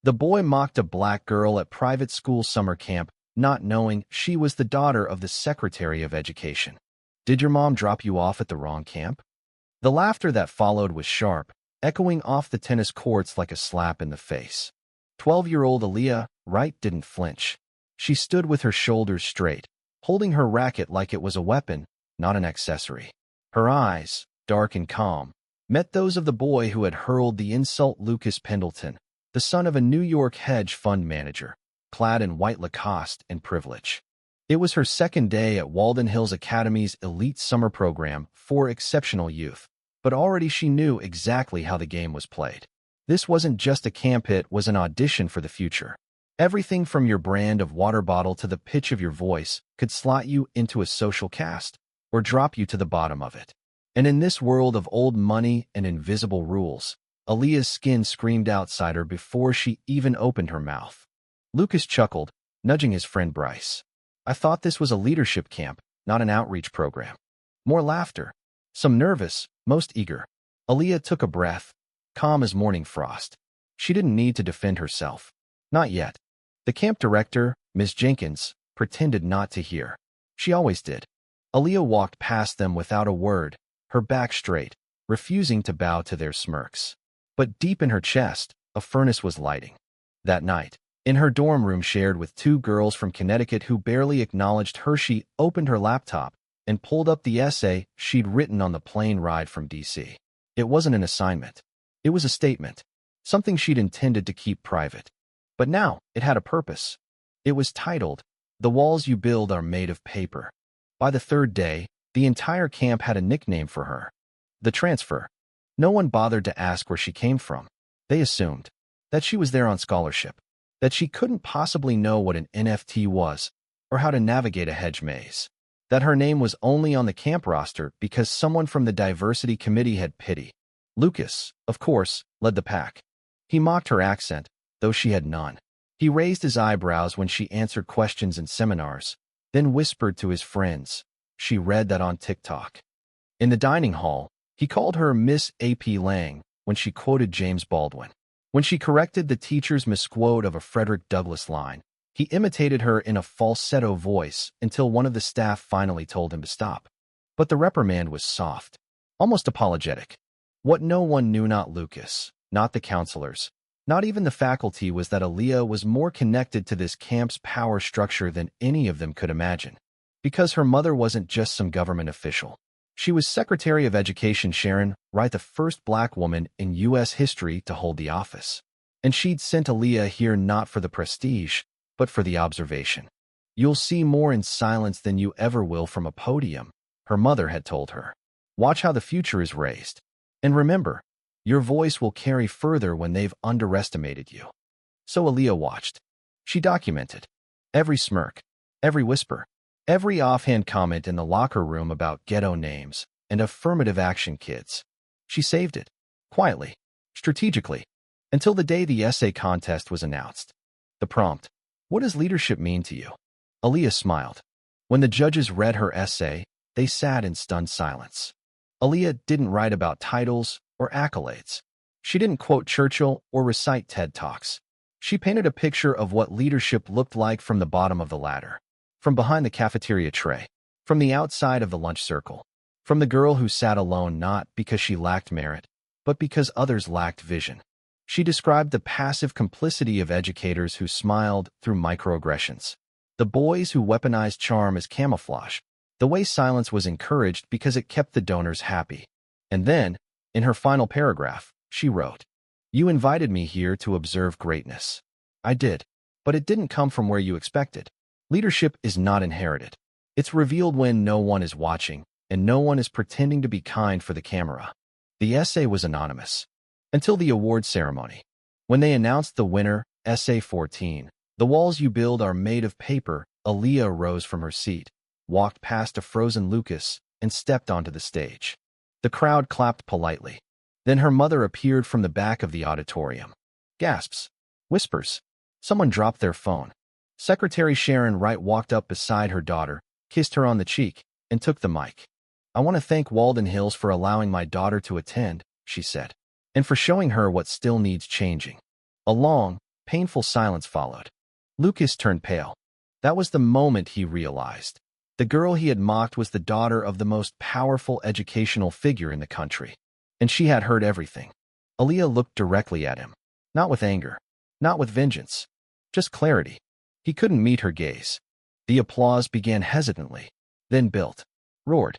The boy mocked a black girl at private school summer camp, not knowing she was the daughter of the Secretary of Education. Did your mom drop you off at the wrong camp? The laughter that followed was sharp, echoing off the tennis courts like a slap in the face. 12-year-old Aaliyah Wright didn't flinch. She stood with her shoulders straight, holding her racket like it was a weapon, not an accessory. Her eyes, dark and calm, met those of the boy who had hurled the insult. Lucas Pendleton, the son of a New York hedge fund manager, clad in white Lacoste and privilege. It was her second day at Walden Hills Academy's elite summer program for exceptional youth, but already she knew exactly how the game was played. This wasn't just a camp, it was an audition for the future. Everything from your brand of water bottle to the pitch of your voice could slot you into a social caste or drop you to the bottom of it. And in this world of old money and invisible rules, Aaliyah's skin screamed outsider before she even opened her mouth. Lucas chuckled, nudging his friend Bryce. I thought this was a leadership camp, not an outreach program. More laughter. Some nervous, most eager. Aaliyah took a breath, calm as morning frost. She didn't need to defend herself. Not yet. The camp director, Miss Jenkins, pretended not to hear. She always did. Aaliyah walked past them without a word, her back straight, refusing to bow to their smirks. But deep in her chest, a furnace was lighting. That night, in her dorm room shared with two girls from Connecticut who barely acknowledged her, she opened her laptop and pulled up the essay she'd written on the plane ride from D.C. It wasn't an assignment. It was a statement, something she'd intended to keep private. But now, it had a purpose. It was titled, "The Walls You Build Are Made of Paper." By the third day, the entire camp had a nickname for her. The Transfer. No one bothered to ask where she came from. They assumed that she was there on scholarship, that she couldn't possibly know what an NFT was or how to navigate a hedge maze, that her name was only on the camp roster because someone from the diversity committee had pity. Lucas, of course, led the pack. He mocked her accent, though she had none. He raised his eyebrows when she answered questions in seminars, then whispered to his friends, "She read that on TikTok." In the dining hall, he called her Miss A.P. Lang when she quoted James Baldwin. When she corrected the teacher's misquote of a Frederick Douglass line, he imitated her in a falsetto voice until one of the staff finally told him to stop. But the reprimand was soft, almost apologetic. What no one knew, not Lucas, not the counselors, not even the faculty, was that Aaliyah was more connected to this camp's power structure than any of them could imagine. Because her mother wasn't just some government official. She was Secretary of Education Sharon Wright, the first black woman in U.S. history to hold the office. And she'd sent Aaliyah here not for the prestige, but for the observation. "You'll see more in silence than you ever will from a podium," her mother had told her. "Watch how the future is raised. And remember, your voice will carry further when they've underestimated you." So Aaliyah watched. She documented every smirk, every whisper, every offhand comment in the locker room about ghetto names and affirmative action kids. She saved it, quietly, strategically, until the day the essay contest was announced. The prompt, "What does leadership mean to you?" Aaliyah smiled. When the judges read her essay, they sat in stunned silence. Aaliyah didn't write about titles or accolades. She didn't quote Churchill or recite TED Talks. She painted a picture of what leadership looked like from the bottom of the ladder. From behind the cafeteria tray, from the outside of the lunch circle, from the girl who sat alone not because she lacked merit, but because others lacked vision. She described the passive complicity of educators who smiled through microaggressions, the boys who weaponized charm as camouflage, the way silence was encouraged because it kept the donors happy. And then, in her final paragraph, she wrote, "You invited me here to observe greatness. I did, but it didn't come from where you expected. Leadership is not inherited. It's revealed when no one is watching, and no one is pretending to be kind for the camera." The essay was anonymous. Until the award ceremony. When they announced the winner, Essay 14, "The Walls You Build Are Made of Paper," Aaliyah rose from her seat, walked past a frozen Lucas, and stepped onto the stage. The crowd clapped politely. Then her mother appeared from the back of the auditorium. Gasps. Whispers. Someone dropped their phone. Secretary Sharon Wright walked up beside her daughter, kissed her on the cheek, and took the mic. "I want to thank Walden Hills for allowing my daughter to attend," she said, "and for showing her what still needs changing." A long, Painful silence followed. Lucas turned pale. That was the moment he realized. The girl he had mocked was the daughter of the most powerful educational figure in the country. And she had heard everything. Aaliyah looked directly at him. Not with anger. Not with vengeance. Just clarity. He couldn't meet her gaze. The applause began hesitantly, then built, roared.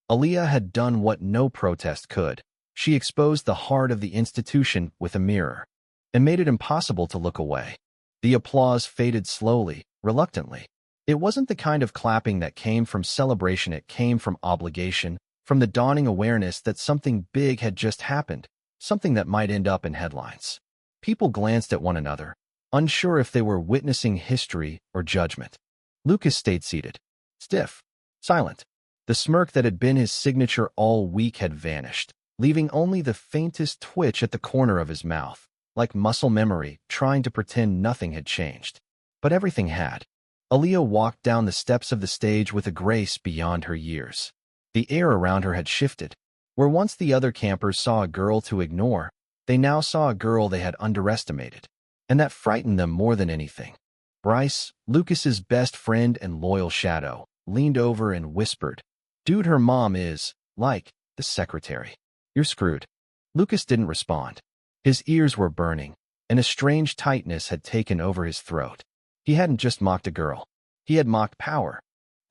Aaliyah had done what no protest could. She exposed the heart of the institution with a mirror and made it impossible to look away. The applause faded slowly, reluctantly. It wasn't the kind of clapping that came from celebration, it came from obligation, from the dawning awareness that something big had just happened, something that might end up in headlines. People glanced at one another, unsure if they were witnessing history or judgment. Lucas stayed seated, stiff, silent. The smirk that had been his signature all week had vanished, leaving only the faintest twitch at the corner of his mouth, like muscle memory trying to pretend nothing had changed. But everything had. Aaliyah walked down the steps of the stage with a grace beyond her years. The air around her had shifted. Where once the other campers saw a girl to ignore, they now saw a girl they had underestimated. And that frightened them more than anything. Bryce, Lucas's best friend and loyal shadow, leaned over and whispered, "Dude, her mom is, like, the secretary. You're screwed." Lucas didn't respond. His ears were burning, and a strange tightness had taken over his throat. He hadn't just mocked a girl. He had mocked power.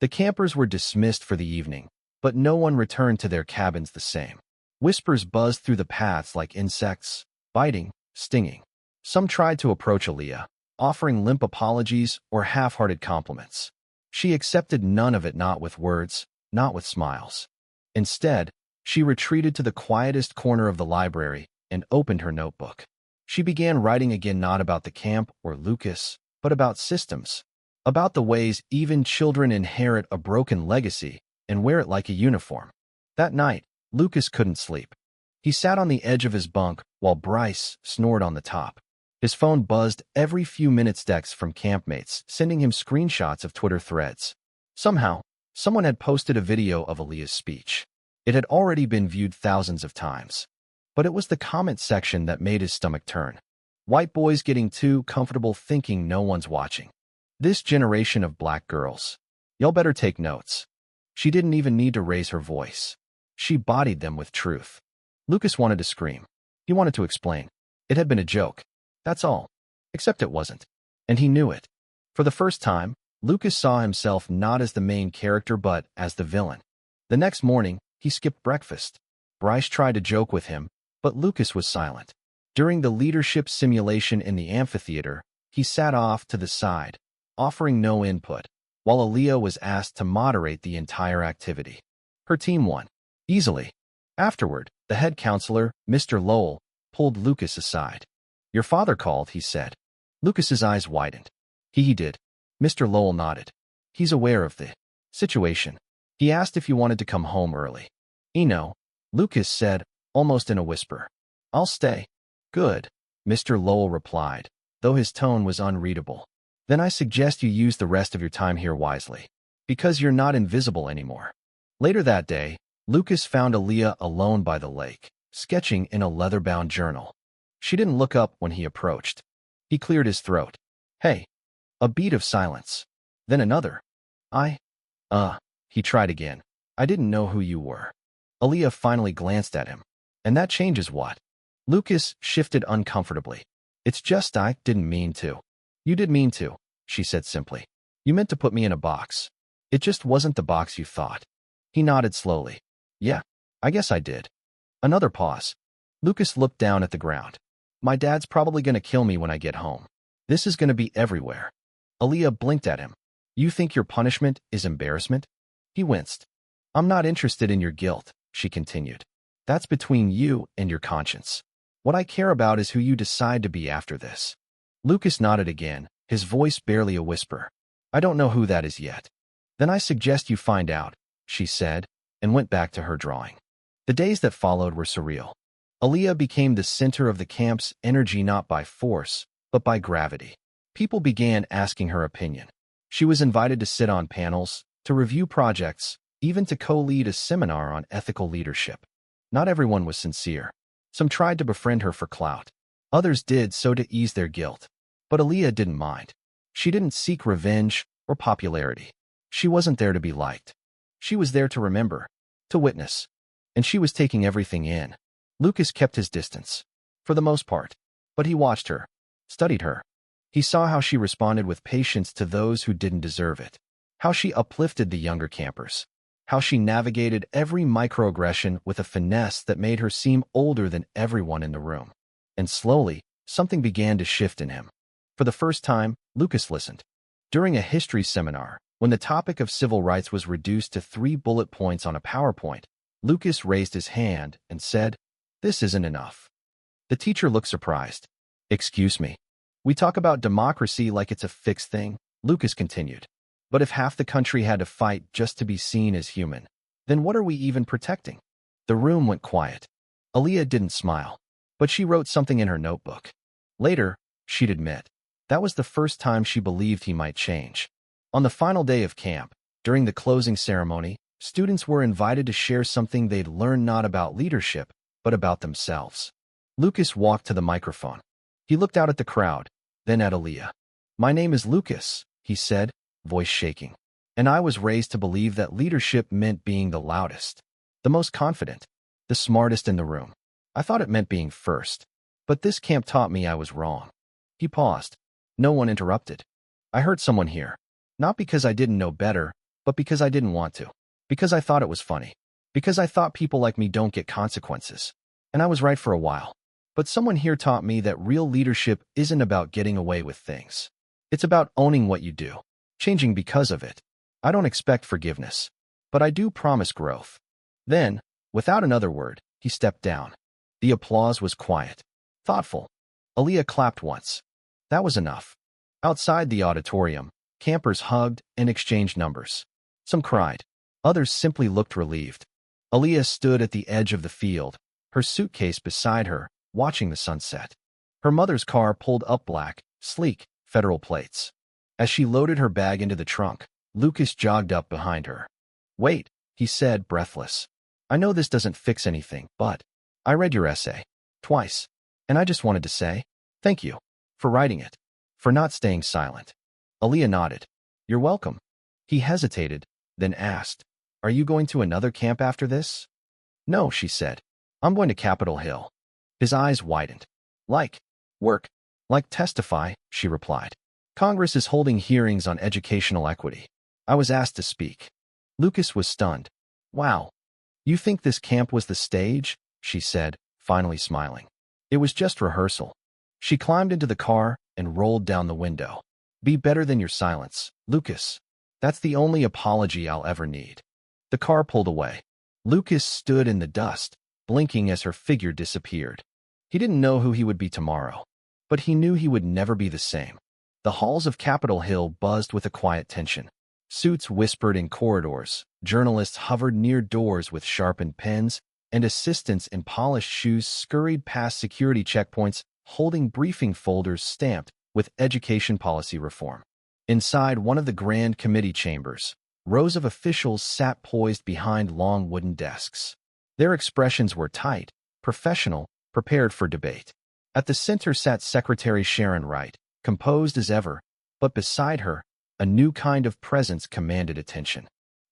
The campers were dismissed for the evening, but no one returned to their cabins the same. Whispers buzzed through the paths like insects, biting, stinging. Some tried to approach Aaliyah, offering limp apologies or half-hearted compliments. She accepted none of it, not with words, not with smiles. Instead, she retreated to the quietest corner of the library and opened her notebook. She began writing again, not about the camp or Lucas, but about systems, about the ways even children inherit a broken legacy and wear it like a uniform. That night, Lucas couldn't sleep. He sat on the edge of his bunk while Bryce snored on the top. His phone buzzed every few minutes, texts from campmates sending him screenshots of Twitter threads. Somehow, someone had posted a video of Aaliyah's speech. It had already been viewed thousands of times. But it was the comment section that made his stomach turn. White boys getting too comfortable thinking no one's watching. This generation of black girls. Y'all better take notes. She didn't even need to raise her voice. She bodied them with truth. Lucas wanted to scream. He wanted to explain. It had been a joke. That's all. Except it wasn't. And he knew it. For the first time, Lucas saw himself not as the main character but as the villain. The next morning, he skipped breakfast. Bryce tried to joke with him, but Lucas was silent. During the leadership simulation in the amphitheater, he sat off to the side, offering no input, while Aaliyah was asked to moderate the entire activity. Her team won. Easily. Afterward, the head counselor, Mr. Lowell, pulled Lucas aside. "Your father called," he said. Lucas's eyes widened. He did. Mr. Lowell nodded. "He's aware of the situation. He asked if you wanted to come home early." "No," Lucas said, almost in a whisper. "I'll stay." "Good," Mr. Lowell replied, though his tone was unreadable. "Then I suggest you use the rest of your time here wisely, because you're not invisible anymore." Later that day, Lucas found Aaliyah alone by the lake, sketching in a leather-bound journal. She didn't look up when he approached. He cleared his throat. "Hey." A beat of silence. Then another. He tried again. "I didn't know who you were." Aaliyah finally glanced at him. "And that changes what?" Lucas shifted uncomfortably. "It's just I didn't mean to." "You did mean to," she said simply. "You meant to put me in a box. It just wasn't the box you thought." He nodded slowly. "Yeah, I guess I did." Another pause. Lucas looked down at the ground. "My dad's probably going to kill me when I get home. This is going to be everywhere." Aaliyah blinked at him. "You think your punishment is embarrassment?" He winced. "I'm not interested in your guilt," she continued. "That's between you and your conscience. What I care about is who you decide to be after this." Lucas nodded again, his voice barely a whisper. "I don't know who that is yet." "Then I suggest you find out," she said, and went back to her drawing. The days that followed were surreal. Aaliyah became the center of the camp's energy, not by force, but by gravity. People began asking her opinion. She was invited to sit on panels, to review projects, even to co-lead a seminar on ethical leadership. Not everyone was sincere. Some tried to befriend her for clout. Others did so to ease their guilt. But Aaliyah didn't mind. She didn't seek revenge or popularity. She wasn't there to be liked. She was there to remember, to witness. And she was taking everything in. Lucas kept his distance, for the most part. But he watched her, studied her. He saw how she responded with patience to those who didn't deserve it, how she uplifted the younger campers, how she navigated every microaggression with a finesse that made her seem older than everyone in the room. And slowly, something began to shift in him. For the first time, Lucas listened. During a history seminar, when the topic of civil rights was reduced to 3 bullet points on a PowerPoint, Lucas raised his hand and said, "This isn't enough." The teacher looked surprised. "Excuse me. We talk about democracy like it's a fixed thing," Lucas continued. "But if half the country had to fight just to be seen as human, then what are we even protecting?" The room went quiet. Aaliyah didn't smile, but she wrote something in her notebook. Later, she'd admit, that was the first time she believed he might change. On the final day of camp, during the closing ceremony, students were invited to share something they'd learned not about leadership, but about themselves. Lucas walked to the microphone. He looked out at the crowd, then at Aaliyah. "My name is Lucas," he said, voice shaking. "And I was raised to believe that leadership meant being the loudest, the most confident, the smartest in the room. I thought it meant being first. But this camp taught me I was wrong." He paused. No one interrupted. "I heard someone here. Not because I didn't know better, but because I didn't want to. Because I thought it was funny. Because I thought people like me don't get consequences. And I was right for a while. But someone here taught me that real leadership isn't about getting away with things. It's about owning what you do, changing because of it. I don't expect forgiveness, but I do promise growth." Then, without another word, he stepped down. The applause was quiet, thoughtful. Aaliyah clapped once. That was enough. Outside the auditorium, campers hugged and exchanged numbers. Some cried. Others simply looked relieved. Aaliyah stood at the edge of the field, her suitcase beside her, watching the sunset. Her mother's car pulled up black, sleek, Federal plates. As she loaded her bag into the trunk, Lucas jogged up behind her. "Wait," he said, breathless. "I know this doesn't fix anything, but I read your essay. Twice. And I just wanted to say, thank you. For writing it. For not staying silent." Aaliyah nodded. "You're welcome." He hesitated, then asked, "Are you going to another camp after this?" "No," she said. "I'm going to Capitol Hill." His eyes widened. "Like work? Like testify," she replied. "Congress is holding hearings on educational equity. I was asked to speak." Lucas was stunned. "Wow. You think this camp was the stage?" she said, finally smiling. "It was just rehearsal." She climbed into the car and rolled down the window. "Be better than your silence, Lucas. That's the only apology I'll ever need." The car pulled away. Lucas stood in the dust, blinking as her figure disappeared. He didn't know who he would be tomorrow, but he knew he would never be the same. The halls of Capitol Hill buzzed with a quiet tension. Suits whispered in corridors, journalists hovered near doors with sharpened pens, and assistants in polished shoes scurried past security checkpoints holding briefing folders stamped with education policy reform. Inside one of the grand committee chambers, rows of officials sat poised behind long wooden desks. Their expressions were tight, professional, prepared for debate. At the center sat Secretary Sharon Wright, composed as ever, but beside her, a new kind of presence commanded attention.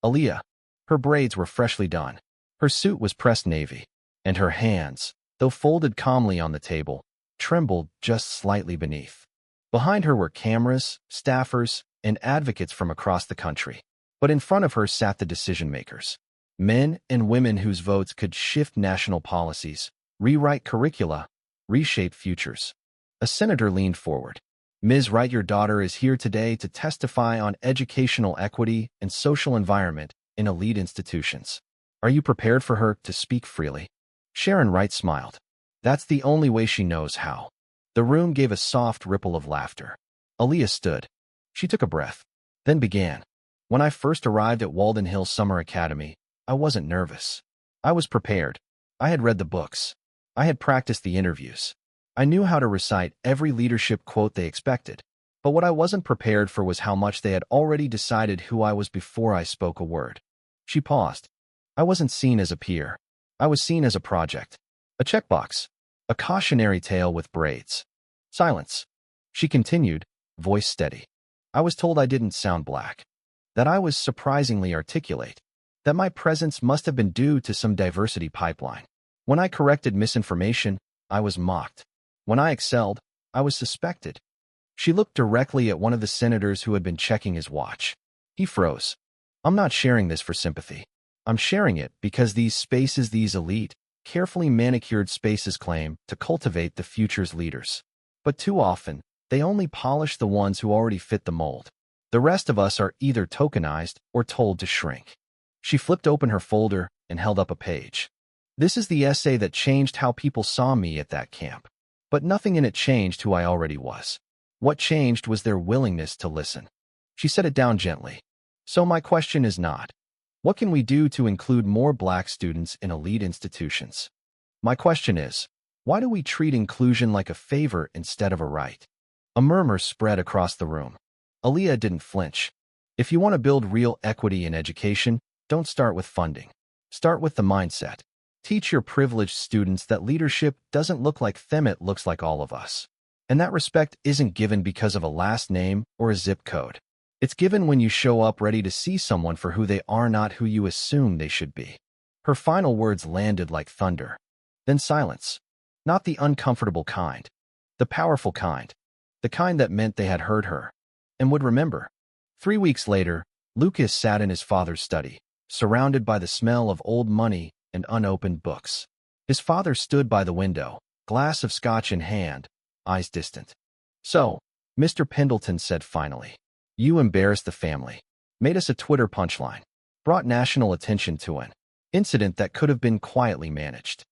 Aaliyah. Her braids were freshly done. Her suit was pressed navy, and her hands, though folded calmly on the table, trembled just slightly beneath. Behind her were cameras, staffers, and advocates from across the country. But in front of her sat the decision-makers, men and women whose votes could shift national policies, rewrite curricula, reshape futures. A senator leaned forward. "Ms. Wright, your daughter is here today to testify on educational equity and social environment in elite institutions. Are you prepared for her to speak freely?" Sharon Wright smiled. "That's the only way she knows how." The room gave a soft ripple of laughter. Aaliyah stood. She took a breath, then began. "When I first arrived at Walden Hill Summer Academy, I wasn't nervous. I was prepared. I had read the books. I had practiced the interviews. I knew how to recite every leadership quote they expected. But what I wasn't prepared for was how much they had already decided who I was before I spoke a word." She paused. "I wasn't seen as a peer. I was seen as a project. A checkbox. A cautionary tale with braids." Silence. She continued, voice steady. I was told I didn't sound black, that I was surprisingly articulate, that my presence must have been due to some diversity pipeline. When I corrected misinformation, I was mocked. When I excelled, I was suspected. She looked directly at one of the senators who had been checking his watch. He froze. I'm not sharing this for sympathy. I'm sharing it because these spaces, these elite, carefully manicured spaces claim to cultivate the future's leaders. But too often, they only polish the ones who already fit the mold. The rest of us are either tokenized or told to shrink. She flipped open her folder and held up a page. This is the essay that changed how people saw me at that camp. But nothing in it changed who I already was. What changed was their willingness to listen. She set it down gently. So my question is not, what can we do to include more black students in elite institutions? My question is, why do we treat inclusion like a favor instead of a right? A murmur spread across the room. Aaliyah didn't flinch. If you want to build real equity in education, don't start with funding. Start with the mindset. Teach your privileged students that leadership doesn't look like them, it looks like all of us. And that respect isn't given because of a last name or a zip code. It's given when you show up ready to see someone for who they are, not who you assume they should be. Her final words landed like thunder. Then silence. Not the uncomfortable kind. The powerful kind. The kind that meant they had heard her and would remember. 3 weeks later, Lucas sat in his father's study, surrounded by the smell of old money and unopened books. His father stood by the window, glass of scotch in hand, eyes distant. So, Mr. Pendleton said finally, you embarrassed the family, made us a Twitter punchline, brought national attention to an incident that could have been quietly managed.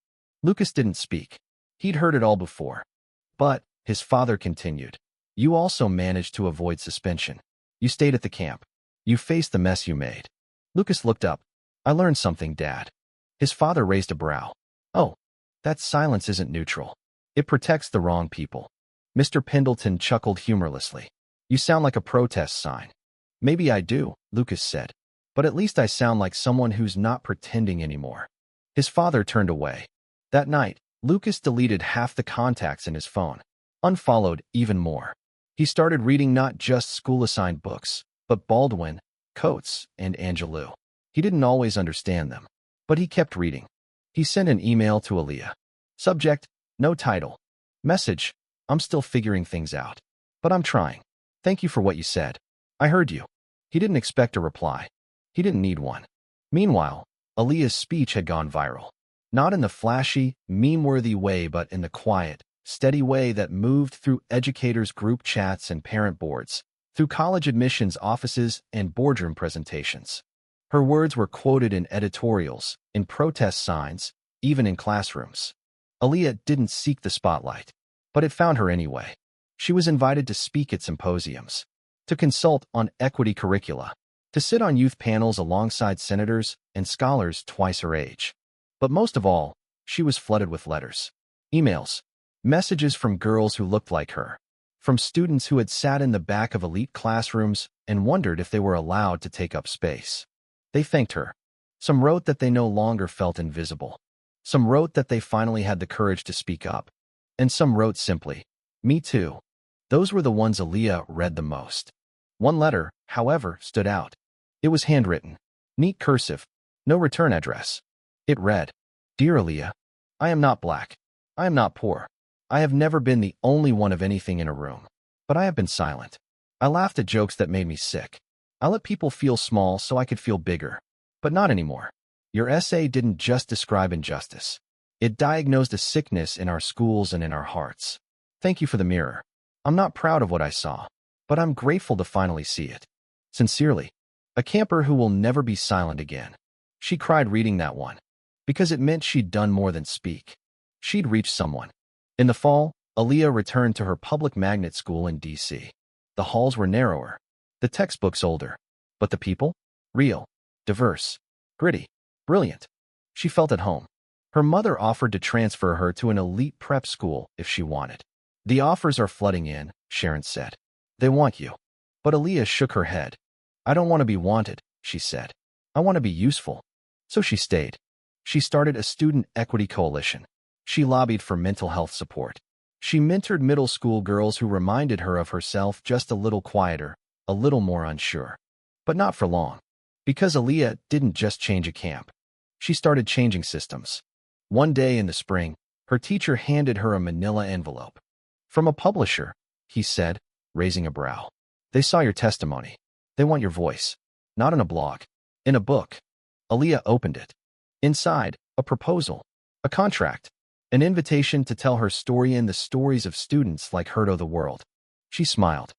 Lucas didn't speak. He'd heard it all before. But, his father continued, you also managed to avoid suspension. You stayed at the camp. You faced the mess you made. Lucas looked up. I learned something, Dad. His father raised a brow. Oh, that silence isn't neutral. It protects the wrong people. Mr. Pendleton chuckled humorlessly. You sound like a protest sign. Maybe I do, Lucas said. But at least I sound like someone who's not pretending anymore. His father turned away. That night, Lucas deleted half the contacts in his phone. Unfollowed even more. He started reading not just school-assigned books, but Baldwin, Coates, and Angelou. He didn't always understand them, but he kept reading. He sent an email to Aaliyah. Subject, no title. Message, I'm still figuring things out. But I'm trying. Thank you for what you said. I heard you. He didn't expect a reply. He didn't need one. Meanwhile, Aaliyah's speech had gone viral. Not in the flashy, meme-worthy way, but in the quiet, steady way that moved through educators' group chats and parent boards, through college admissions offices and boardroom presentations. Her words were quoted in editorials, in protest signs, even in classrooms. Aaliyah didn't seek the spotlight, but it found her anyway. She was invited to speak at symposiums, to consult on equity curricula, to sit on youth panels alongside senators and scholars twice her age. But most of all, she was flooded with letters, emails, messages from girls who looked like her, from students who had sat in the back of elite classrooms and wondered if they were allowed to take up space. They thanked her. Some wrote that they no longer felt invisible. Some wrote that they finally had the courage to speak up. And some wrote simply, me too. Those were the ones Aaliyah read the most. One letter, however, stood out. It was handwritten, neat cursive, no return address. It read, Dear Aaliyah, I am not black. I am not poor. I have never been the only one of anything in a room. But I have been silent. I laughed at jokes that made me sick. I let people feel small so I could feel bigger. But not anymore. Your essay didn't just describe injustice. It diagnosed a sickness in our schools and in our hearts. Thank you for the mirror. I'm not proud of what I saw, but I'm grateful to finally see it. Sincerely, a camper who will never be silent again. She cried reading that one, because it meant she'd done more than speak. She'd reached someone. In the fall, Aaliyah returned to her public magnet school in D.C. The halls were narrower, the textbooks older, but the people? Real, diverse, gritty, brilliant. She felt at home. Her mother offered to transfer her to an elite prep school if she wanted. The offers are flooding in, Sharon said. They want you. But Aaliyah shook her head. I don't want to be wanted, she said. I want to be useful. So she stayed. She started a student equity coalition. She lobbied for mental health support. She mentored middle school girls who reminded her of herself, just a little quieter, a little more unsure. But not for long. Because Aaliyah didn't just change a camp. She started changing systems. One day in the spring, her teacher handed her a manila envelope. "From a publisher," he said, raising a brow. "They saw your testimony. They want your voice. Not in a blog. In a book." Aaliyah opened it. Inside, a proposal. A contract. An invitation to tell her story and the stories of students like her to the world. She smiled.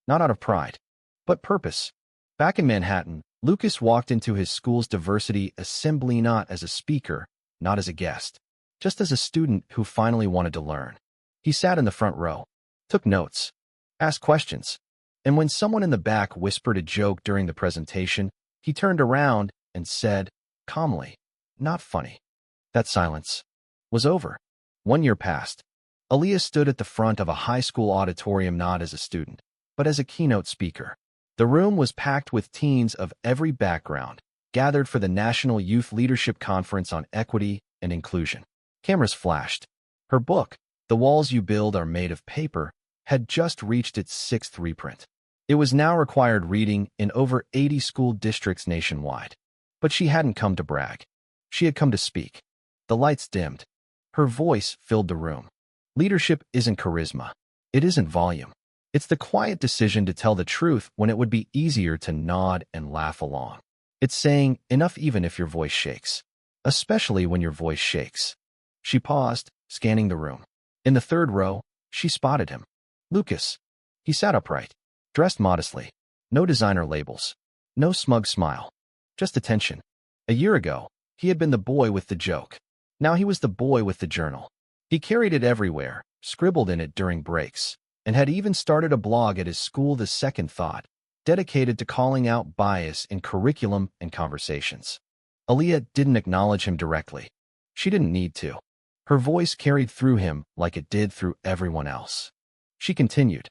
Not out of pride, but purpose. Back in Manhattan, Lucas walked into his school's diversity assembly not as a speaker, not as a guest, just as a student who finally wanted to learn. He sat in the front row, took notes, asked questions, and when someone in the back whispered a joke during the presentation, he turned around and said, calmly, "Not funny." That silence was over. 1 year passed. Aaliyah stood at the front of a high school auditorium not as a student, but as a keynote speaker. The room was packed with teens of every background, gathered for the National Youth Leadership Conference on Equity and Inclusion. Cameras flashed. Her book, "The Walls You Build Are Made of Paper," had just reached its 6th reprint. It was now required reading in over 80 school districts nationwide. But she hadn't come to brag. She had come to speak. The lights dimmed. Her voice filled the room. Leadership isn't charisma. It isn't volume. It's the quiet decision to tell the truth when it would be easier to nod and laugh along. It's saying enough even if your voice shakes. Especially when your voice shakes. She paused, scanning the room. In the 3rd row, she spotted him. Lucas. He sat upright, dressed modestly. No designer labels. No smug smile. Just attention. A year ago, he had been the boy with the joke. Now he was the boy with the journal. He carried it everywhere, scribbled in it during breaks, and had even started a blog at his school, The Second Thought, dedicated to calling out bias in curriculum and conversations. Aaliyah didn't acknowledge him directly. She didn't need to. Her voice carried through him like it did through everyone else. She continued,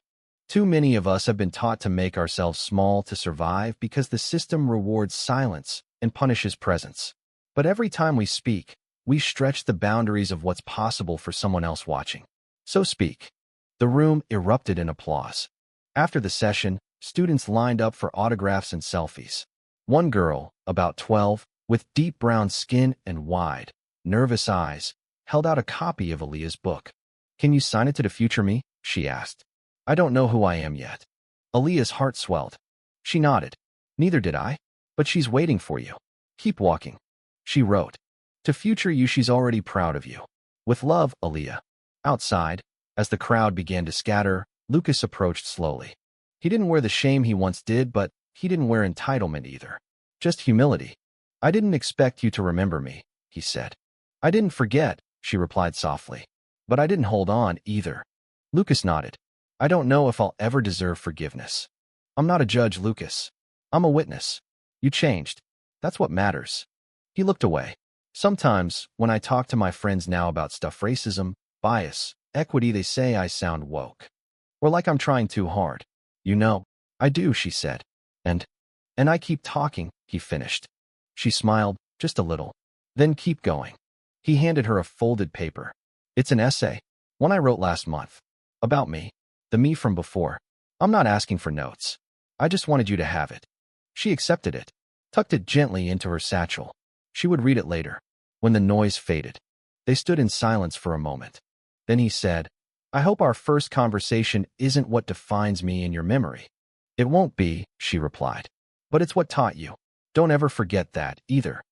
"Too many of us have been taught to make ourselves small to survive because the system rewards silence and punishes presence. But every time we speak, we stretch the boundaries of what's possible for someone else watching. So speak." The room erupted in applause. After the session, students lined up for autographs and selfies. One girl, about 12, with deep brown skin and wide, nervous eyes, held out a copy of Aaliyah's book. "Can you sign it to the future me?" she asked. "I don't know who I am yet." Aaliyah's heart swelled. She nodded. "Neither did I. But she's waiting for you. Keep walking." She wrote, "To future you, she's already proud of you. With love, Aaliyah." Outside, as the crowd began to scatter, Lucas approached slowly. He didn't wear the shame he once did, but he didn't wear entitlement either. Just humility. "I didn't expect you to remember me," he said. "I didn't forget," she replied softly. "But I didn't hold on either." Lucas nodded. "I don't know if I'll ever deserve forgiveness. I'm not a judge, Lucas. I'm a witness. You changed. That's what matters." He looked away. "Sometimes, when I talk to my friends now about stuff, racism, bias, equity, they say I sound woke. Or like I'm trying too hard. You know, I do," she said. And I keep talking," he finished. She smiled, just a little. "Then keep going." He handed her a folded paper. "It's an essay. One I wrote last month. About me. The me from before. I'm not asking for notes. I just wanted you to have it." She accepted it, tucked it gently into her satchel. She would read it later, when the noise faded. They stood in silence for a moment. Then he said, "I hope our first conversation isn't what defines me in your memory." "It won't be," she replied. "But it's what taught you. Don't ever forget that, either."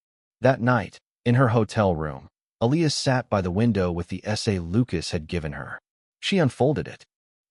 That night, in her hotel room, Aaliyah sat by the window with the essay Lucas had given her. She unfolded it.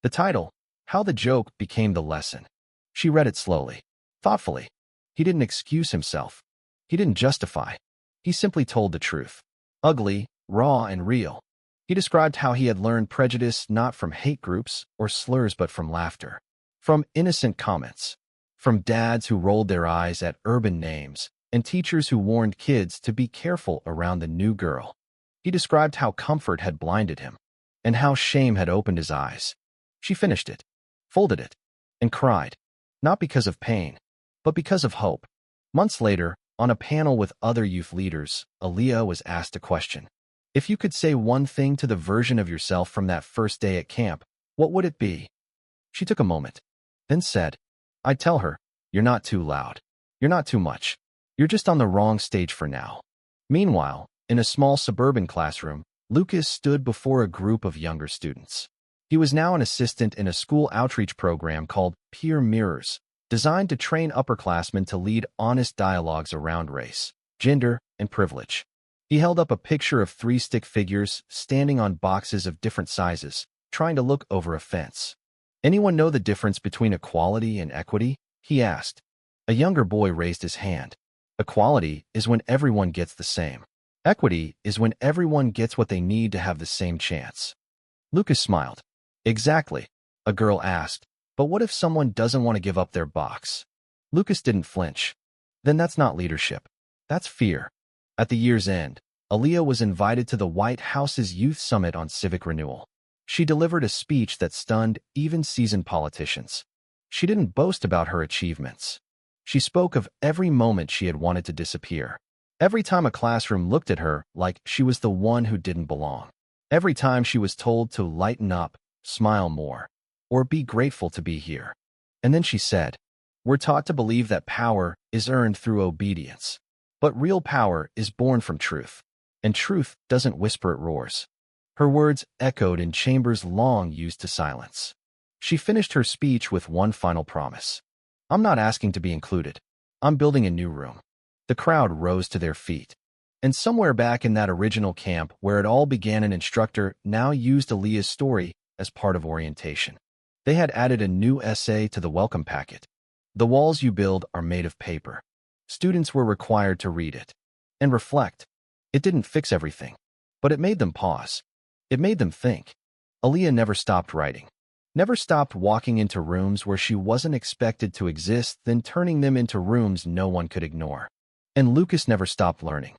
The title, "How the Joke Became the Lesson." She read it slowly, thoughtfully. He didn't excuse himself. He didn't justify. He simply told the truth. Ugly, raw, and real. He described how he had learned prejudice not from hate groups or slurs but from laughter. From innocent comments. From dads who rolled their eyes at urban names and teachers who warned kids to be careful around the new girl. He described how comfort had blinded him and how shame had opened his eyes. She finished it, folded it, and cried. Not because of pain, but because of hope. Months later, on a panel with other youth leaders, Aaliyah was asked a question. If you could say one thing to the version of yourself from that first day at camp, what would it be? She took a moment, then said, I'd tell her, you're not too loud. You're not too much. You're just on the wrong stage for now. Meanwhile, in a small suburban classroom, Lucas stood before a group of younger students. He was now an assistant in a school outreach program called Peer Mirrors, designed to train upperclassmen to lead honest dialogues around race, gender, and privilege. He held up a picture of 3 stick figures standing on boxes of different sizes, trying to look over a fence. Anyone know the difference between equality and equity? He asked. A younger boy raised his hand. Equality is when everyone gets the same. Equity is when everyone gets what they need to have the same chance. Lucas smiled. Exactly, a girl asked. But what if someone doesn't want to give up their box? Lucas didn't flinch. Then that's not leadership. That's fear. At the year's end, Aaliyah was invited to the White House's Youth Summit on Civic Renewal. She delivered a speech that stunned even seasoned politicians. She didn't boast about her achievements. She spoke of every moment she had wanted to disappear. Every time a classroom looked at her like she was the one who didn't belong. Every time she was told to lighten up, smile more, or be grateful to be here. And then she said, we're taught to believe that power is earned through obedience. But real power is born from truth. And truth doesn't whisper, it roars. Her words echoed in chambers long used to silence. She finished her speech with one final promise. I'm not asking to be included. I'm building a new room. The crowd rose to their feet. And somewhere back in that original camp where it all began, an instructor now used Aaliyah's story as part of orientation. They had added a new essay to the welcome packet. The walls you build are made of paper. Students were required to read it and reflect. It didn't fix everything, but it made them pause. It made them think. Aaliyah never stopped writing, never stopped walking into rooms where she wasn't expected to exist, then turning them into rooms no one could ignore. And Lucas never stopped learning.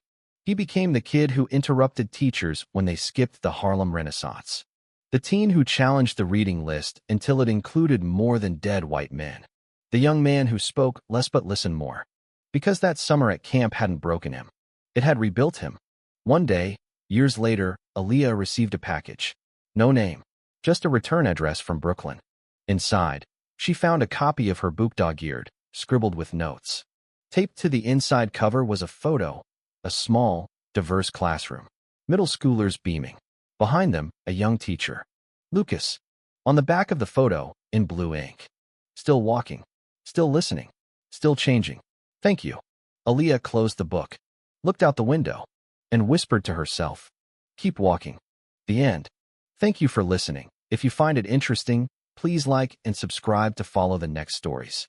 He became the kid who interrupted teachers when they skipped the Harlem Renaissance. The teen who challenged the reading list until it included more than dead white men. The young man who spoke less but listened more. Because that summer at camp hadn't broken him. It had rebuilt him. One day, years later, Aaliyah received a package. No name, just a return address from Brooklyn. Inside, she found a copy of her book, dog-eared, scribbled with notes. Taped to the inside cover was a photo, a small, diverse classroom. Middle schoolers beaming. Behind them, a young teacher. Lucas. On the back of the photo, in blue ink. Still walking. Still listening. Still changing. Thank you. Aaliyah closed the book, looked out the window, and whispered to herself, keep walking. The end. Thank you for listening. If you find it interesting, please like and subscribe to follow the next stories.